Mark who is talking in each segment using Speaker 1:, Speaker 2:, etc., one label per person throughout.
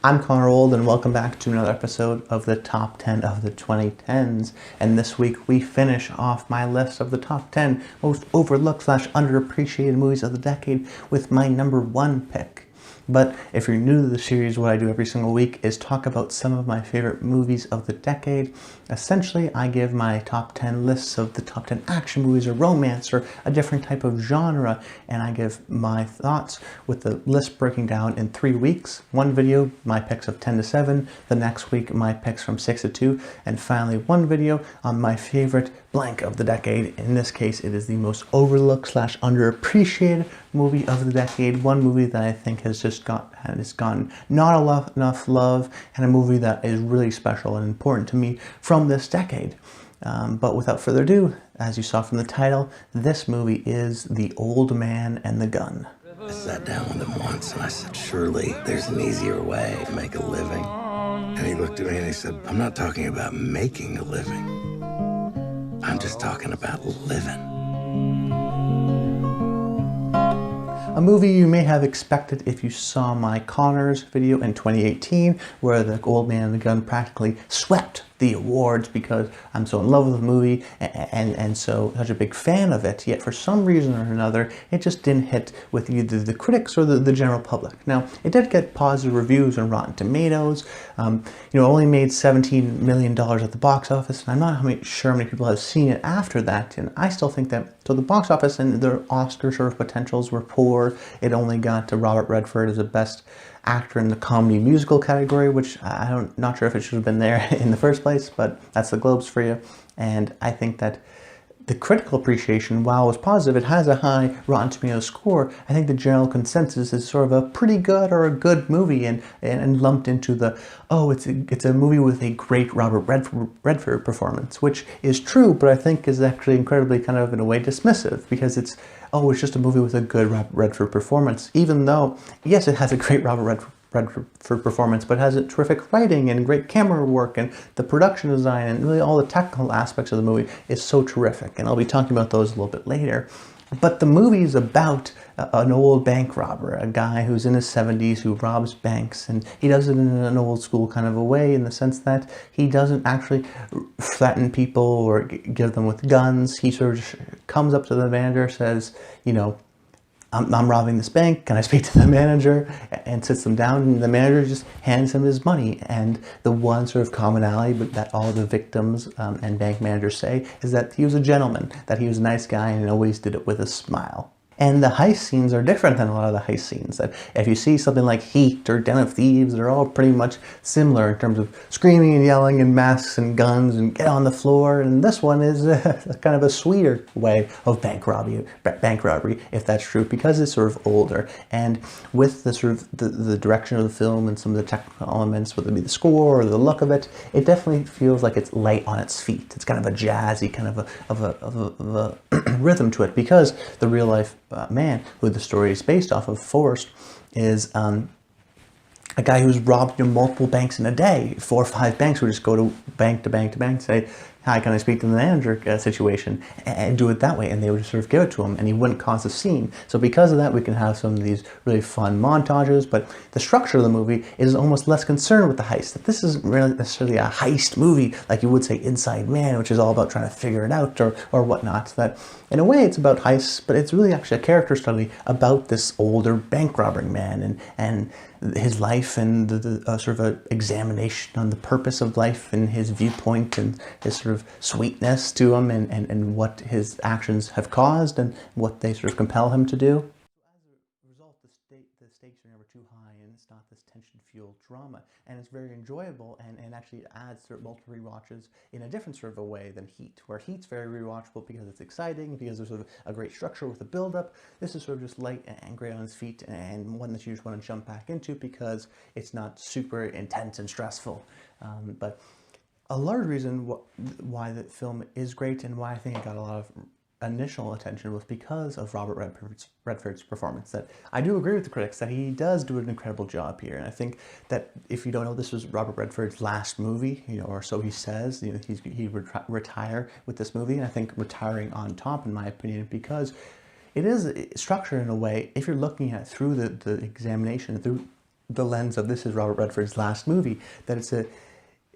Speaker 1: I'm Connor Old, and welcome back to another episode of the Top 10 of the 2010s. And this week we finish off my list of the top 10 most overlooked / underappreciated movies of the decade with my number one pick. But if you're new to the series, what I do every single week is talk about some of my favorite movies of the decade. Essentially, I give my top 10 lists of the top 10 action movies or romance or a different type of genre, and I give my thoughts with the list breaking down in 3 weeks. One video, my picks of 10 to 7, the next week, my picks from 6 to 2, and finally one video on my favorite blank of the decade. In this case, it is the most overlooked / underappreciated movie of the decade. One movie that I think has gotten not enough love, and a movie that is really special and important to me from this decade. But without further ado, as you saw from the title, this movie is The Old Man and the Gun.
Speaker 2: I sat down with him once and I said, surely there's an easier way to make a living. And he looked at me and he said, I'm not talking about making a living. I'm just talking about living.
Speaker 1: A movie you may have expected if you saw my Connors video in 2018, where The Old Man and the Gun practically swept the awards because I'm so in love with the movie and so such a big fan of it. Yet for some reason or another, it just didn't hit with either the critics or the general public. Now, it did get positive reviews on Rotten Tomatoes. Only made $17 million at the box office, and I'm not sure how many people have seen it after that. And I still think that so the box office and their Oscar sort of potentials were poor. It only got to Robert Redford as the best actor in the comedy musical category, which I'm not sure if it should have been there in the first place, but that's the Globes for you. And I think that the critical appreciation, while it was positive, it has a high Rotten Tomatoes score. I think the general consensus is sort of a pretty good or a good movie, and lumped into the, it's a movie with a great Robert Redford performance, which is true, but I think is actually incredibly kind of in a way dismissive, because it's just a movie with a good Robert Redford performance, even though, yes, it has a great Robert Redford performance, but has a terrific writing and great camera work, and the production design and really all the technical aspects of the movie is so terrific, and I'll be talking about those a little bit later. But the movie is about an old bank robber, a guy who's in his 70s who robs banks, and he does it in an old school kind of a way, in the sense that he doesn't actually threaten people or give them with guns. He sort of comes up to the manager, says, I'm robbing this bank, can I speak to the manager? And sits them down, and the manager just hands him his money. And the one sort of commonality that all the victims and bank managers say is that he was a gentleman, that he was a nice guy, and always did it with a smile. And the heist scenes are different than a lot of the heist scenes. That if you see something like Heat or Den of Thieves, they're all pretty much similar in terms of screaming and yelling and masks and guns and get on the floor. And this one is a kind of a sweeter way of bank robbery, if that's true, because it's sort of older. And with the sort of the direction of the film and some of the technical elements, whether it be the score or the look of it, it definitely feels like it's light on its feet. It's kind of a jazzy kind of a rhythm to it, because the real life man who the story is based off of, Forrest, is a guy who's robbed multiple banks in a day. 4 or 5 banks would just go to bank to bank to bank, say, hi, can I speak to the manager situation, and do it that way, and they would just sort of give it to him, and he wouldn't cause a scene. So because of that, we can have some of these really fun montages, but the structure of the movie is almost less concerned with the heist. That this isn't really necessarily a heist movie like you would say Inside Man, which is all about trying to figure it out or whatnot. That in a way it's about heists, but it's really actually a character study about this older bank robbing man and his life, and the sort of an examination on the purpose of life and his viewpoint and his sort of sweetness to him, and what his actions have caused and what they sort of compel him to do. As a result, the stakes are never too high, and it's not this tension-fueled drama, and it's very enjoyable, and actually adds sort of multiple rewatches in a different sort of a way than Heat, where Heat's very rewatchable because it's exciting, because there's sort of a great structure with a build-up. This is sort of just light and great on its feet, and one that you just want to jump back into because it's not super intense and stressful. But a large reason why the film is great, and why I think it got a lot of initial attention, was because of Robert Redford's performance. That I do agree with the critics that he does do an incredible job here, and I think that if you don't know, this was Robert Redford's last movie, or so he says. He would retire with this movie, and I think retiring on top, in my opinion, because it is structured in a way, if you're looking at it through the examination, through the lens of this is Robert Redford's last movie, that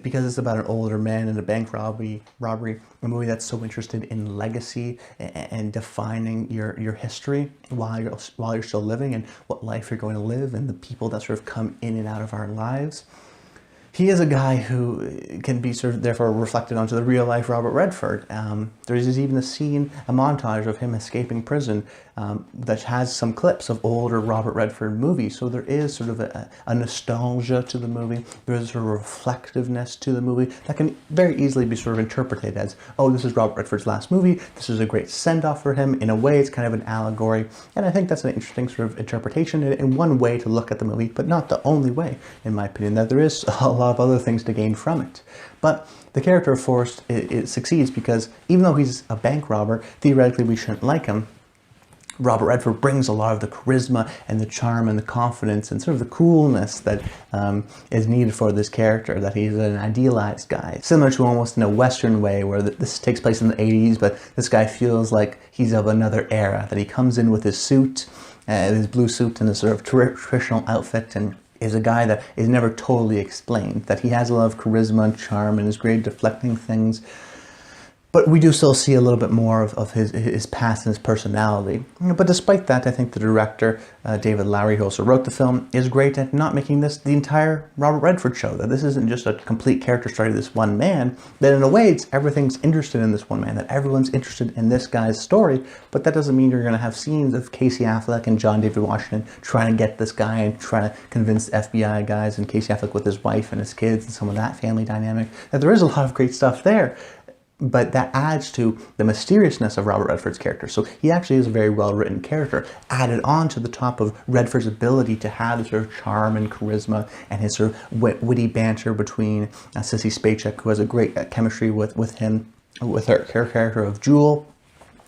Speaker 1: because it's about an older man and a bank robbery, a movie that's so interested in legacy and defining your history while you're still living, and what life you're going to live, and the people that sort of come in and out of our lives. He is a guy who can be sort of therefore reflected onto the real life Robert Redford. There's even a scene, a montage of him escaping prison that has some clips of older Robert Redford movies. So there is sort of a nostalgia to the movie. There is a sort of reflectiveness to the movie that can very easily be sort of interpreted as, oh, this is Robert Redford's last movie. This is a great send-off for him. In a way, it's kind of an allegory. And I think that's an interesting sort of interpretation in one way to look at the movie, but not the only way, in my opinion, that there is a lot of other things to gain from it. But the character of Forrest, it succeeds because even though he's a bank robber, theoretically we shouldn't like him. Robert Redford brings a lot of the charisma and the charm and the confidence and sort of the coolness that is needed for this character, that he's an idealized guy. Similar to almost in a Western way where this takes place in the 80s, but this guy feels like he's of another era, that he comes in with his suit, his blue suit and his sort of traditional outfit, and is a guy that is never totally explained, that he has a lot of charisma and charm and is great at deflecting things. But we do still see a little bit more of his past and his personality. But despite that, I think the director, David Lowery, who also wrote the film, is great at not making this the entire Robert Redford show. That this isn't just a complete character study of this one man, that in a way everything's interested in this one man, that everyone's interested in this guy's story, but that doesn't mean you're going to have scenes of Casey Affleck and John David Washington trying to get this guy and trying to convince the FBI guys, and Casey Affleck with his wife and his kids and some of that family dynamic. That there is a lot of great stuff there. But that adds to the mysteriousness of Robert Redford's character. So he actually is a very well-written character, added on to the top of Redford's ability to have the sort of charm and charisma and his sort of witty banter between Sissy Spacek, who has a great chemistry with him, with her character of Jewel.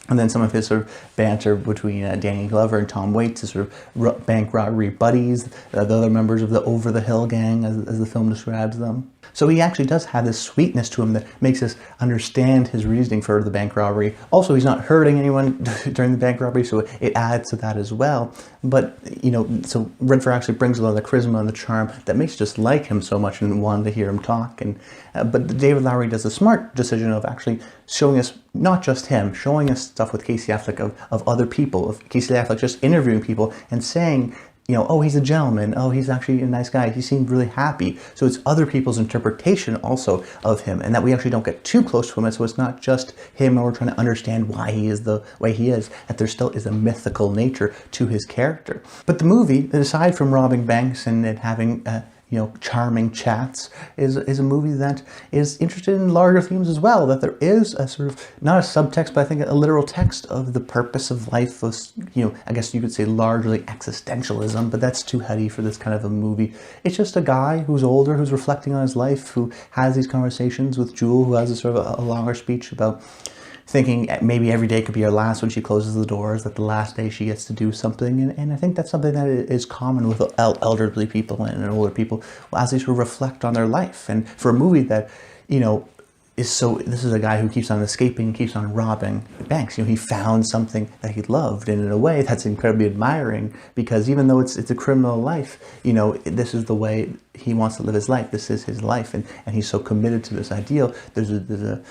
Speaker 1: And then some of his sort of banter between Danny Glover and Tom Waits, his sort of bank robbery buddies, the other members of the Over the Hill gang, as the film describes them. So he actually does have this sweetness to him that makes us understand his reasoning for the bank robbery. Also, he's not hurting anyone during the bank robbery, so it adds to that as well. But, you know, so Redford actually brings a lot of the charisma and the charm that makes you just like him so much and want to hear him talk. And but David Lowery does a smart decision of actually showing us not just him, showing us stuff with Casey Affleck of other people, of Casey Affleck just interviewing people and saying, you know, oh, he's a gentleman, oh, he's actually a nice guy, he seemed really happy. So it's other people's interpretation also of him, and that we actually don't get too close to him, so it's not just him and we're trying to understand why he is the way he is, that there still is a mythical nature to his character. But the movie, aside from robbing banks and it having you know, charming chats, is a movie that is interested in larger themes as well, that there is a sort of, not a subtext, but I think a literal text of the purpose of life, of, you know, I guess you could say largely existentialism, but that's too heady for this kind of a movie. It's just a guy who's older, who's reflecting on his life, who has these conversations with Jewel, who has a sort of a longer speech about thinking maybe every day could be her last when she closes the doors, that the last day she gets to do something. And I think that's something that is common with elderly people and older people as they sort of reflect on their life. And for a movie that, you know, this is a guy who keeps on escaping, keeps on robbing banks. You know, he found something that he loved, and in a way that's incredibly admiring, because even though it's a criminal life, you know, this is the way he wants to live his life. This is his life, and he's so committed to this ideal. There's an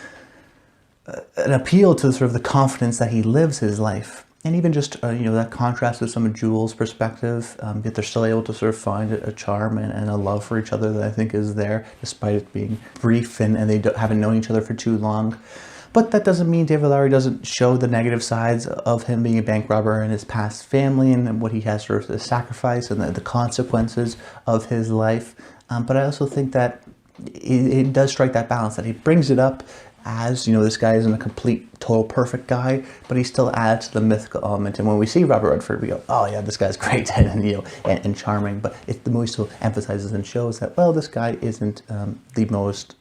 Speaker 1: appeal to sort of the confidence that he lives his life. And even just, you know, that contrast with some of Jewel's perspective, yet they're still able to sort of find a charm and a love for each other that I think is there, despite it being brief and they haven't known each other for too long. But that doesn't mean David Lowery doesn't show the negative sides of him being a bank robber and his past family and what he has sort of to sacrifice and the consequences of his life. But I also think that it does strike that balance, that he brings it up as, you know, this guy isn't a complete, total, perfect guy, but he still adds to the mythical element. And when we see Robert Redford, we go, oh yeah, this guy's great and you know, and charming. But the movie still emphasizes and shows that, well, this guy isn't the most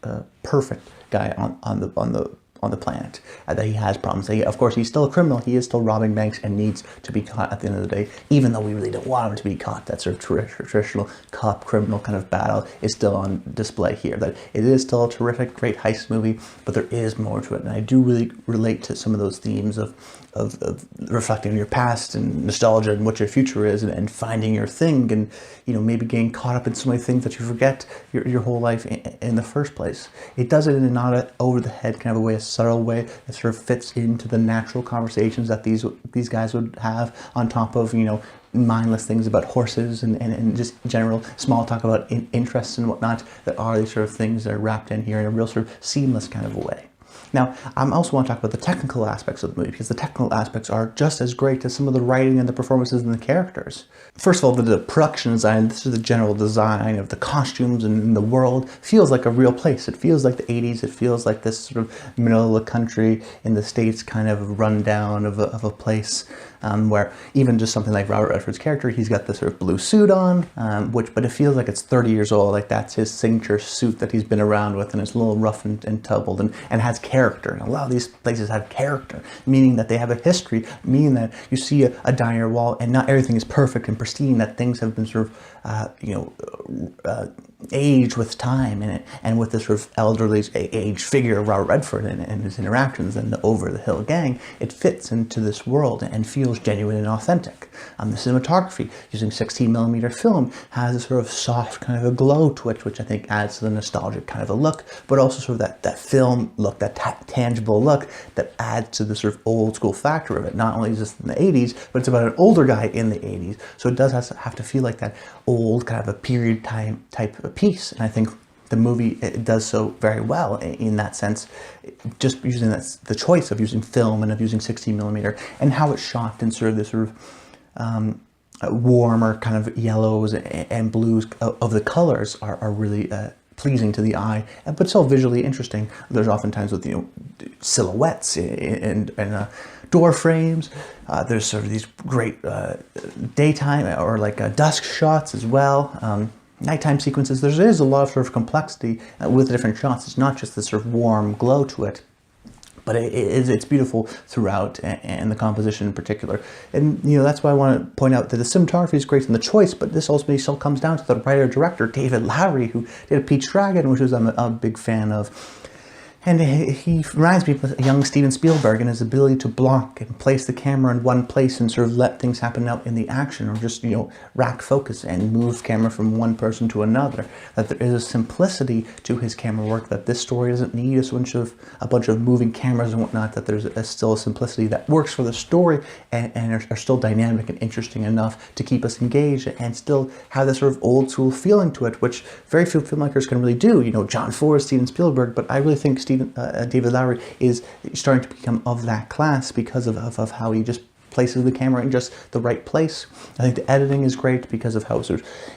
Speaker 1: perfect guy on the planet, that he has problems. Of course, he's still a criminal. He is still robbing banks and needs to be caught at the end of the day, even though we really don't want him to be caught. That sort of traditional cop-criminal kind of battle is still on display here. That it is still a terrific, great heist movie, but there is more to it. And I do really relate to some of those themes of reflecting on your past and nostalgia and what your future is, and finding your thing, and maybe getting caught up in so many things that you forget your whole life in the first place. It does it in a not a over the head kind of a way, a subtle way that sort of fits into the natural conversations that these guys would have, on top of mindless things about horses and just general small talk about interests and whatnot, that are these sort of things that are wrapped in here in a real sort of seamless kind of a way. Now, I also want to talk about the technical aspects of the movie, because the technical aspects are just as great as some of the writing and the performances and the characters. First of all, the production design, this is the general design of the costumes and the world, feels like a real place. It feels like the 80s. It feels like this sort of middle of the country in the States kind of rundown of a place, where even just something like Robert Redford's character, he's got this sort of blue suit on, but it feels like it's 30 years old, like that's his signature suit that he's been around with, and it's a little rough and tumbled, and has character. And a lot of these places have character, meaning that they have a history, meaning that you see a diner wall and not everything is perfect and pristine, that things have been sort of aged with time, and with this sort of elderly aged figure of Robert Redford and his interactions and the Over the Hill gang, it fits into this world and feels genuine and authentic. The cinematography, using 16mm film, has a sort of soft kind of a glow to it, which I think adds to the nostalgic kind of a look, but also sort of that film look, that tangible look that adds to the sort of old school factor of it. Not only is this in the 80s, but it's about an older guy in the 80s, so it does have to feel like that old kind of a period time type of piece. And I think the movie, it does so very well in that sense, just using the choice of using film and of using 16mm, and how it's shot in sort of this sort of warmer kind of yellows and blues of the colors are really pleasing to the eye, but still visually interesting. There's oftentimes with silhouettes and door frames. There's sort of these great daytime or like dusk shots as well. Nighttime sequences. There is a lot of sort of complexity with the different shots. It's not just this sort of warm glow to it, but it's beautiful throughout, and the composition in particular. And that's why I want to point out that the cinematography is great in the choice, but this ultimately still comes down to the writer-director, David Lowery, who did A Pete's Dragon, which I'm a big fan of. And he reminds me of a young Steven Spielberg and his ability to block and place the camera in one place and sort of let things happen out in the action, or just, rack focus and move camera from one person to another. That there is a simplicity to his camera work, that this story doesn't need a bunch of moving cameras and whatnot, that there's still a simplicity that works for the story and are still dynamic and interesting enough to keep us engaged and still have this sort of old school feeling to it, which very few filmmakers can really do. John Ford, Steven Spielberg, but I really think David Lowery is starting to become of that class because of how he just places the camera in just the right place. I think the editing is great because of how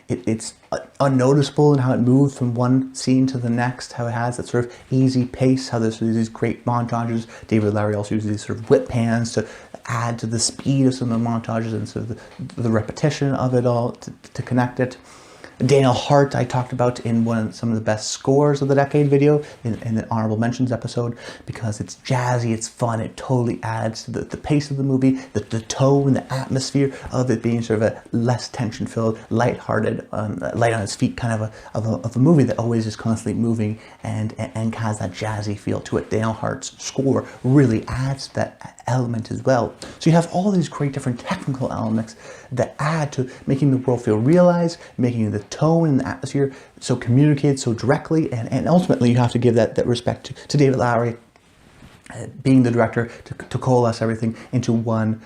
Speaker 1: it's unnoticeable and how it moves from one scene to the next, how it has that sort of easy pace, how there's these great montages. David Lowery also uses these sort of whip pans to add to the speed of some of the montages and sort of the repetition of it all to connect it. Daniel Hart, I talked about in some of the best scores of the decade video in the honorable mentions episode, because it's jazzy, it's fun, it totally adds to the pace of the movie, the tone, the atmosphere of it being sort of a less tension-filled, lighthearted, light on its feet kind of a movie that always is constantly moving and has that jazzy feel to it. Daniel Hart's score really adds to that element as well. So you have all these great different technical elements that add to making the world feel realized, making the tone and the atmosphere so communicated so directly, and ultimately you have to give that respect to David Lowery, being the director, to coalesce everything into one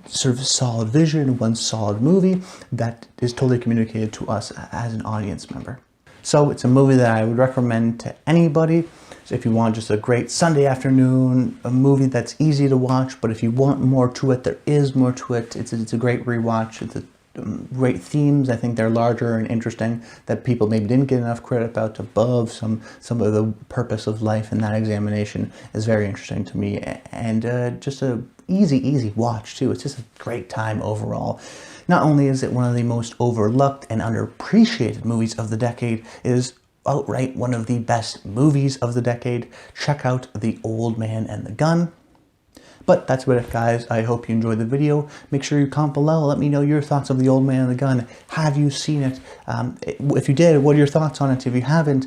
Speaker 1: sort of solid vision, one solid movie that is totally communicated to us as an audience member. So it's a movie that I would recommend to anybody. So if you want just a great Sunday afternoon, a movie that's easy to watch, but if you want more to it, there is more to it. It's a great rewatch. It's great themes. I think they're larger and interesting that people maybe didn't get enough credit about above some of the purpose of life, and that examination is very interesting to me. And just a easy watch too. It's just a great time overall. Not only is it one of the most overlooked and underappreciated movies of the decade, it is outright one of the best movies of the decade, check out The Old Man and the Gun. But that's about it, guys. I hope you enjoyed the video. Make sure you comment below. Let me know your thoughts of The Old Man and the Gun. Have you seen it? If you did, what are your thoughts on it? If you haven't,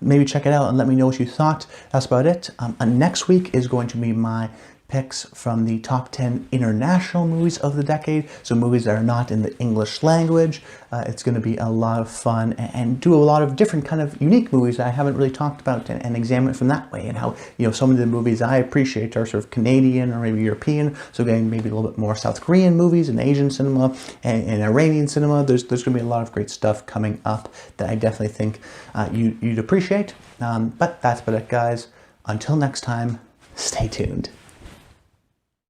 Speaker 1: maybe check it out and let me know what you thought. That's about it. Next week is going to be my picks from the top 10 international movies of the decade, so movies that are not in the English language. It's going to be a lot of fun and do a lot of different kind of unique movies that I haven't really talked about and examine it from that way, and how, you know, some of the movies I appreciate are sort of Canadian or maybe European, so getting maybe a little bit more South Korean movies and Asian cinema and Iranian cinema. There's going to be a lot of great stuff coming up that I definitely think you'd appreciate. But that's about it, guys. Until next time, stay tuned.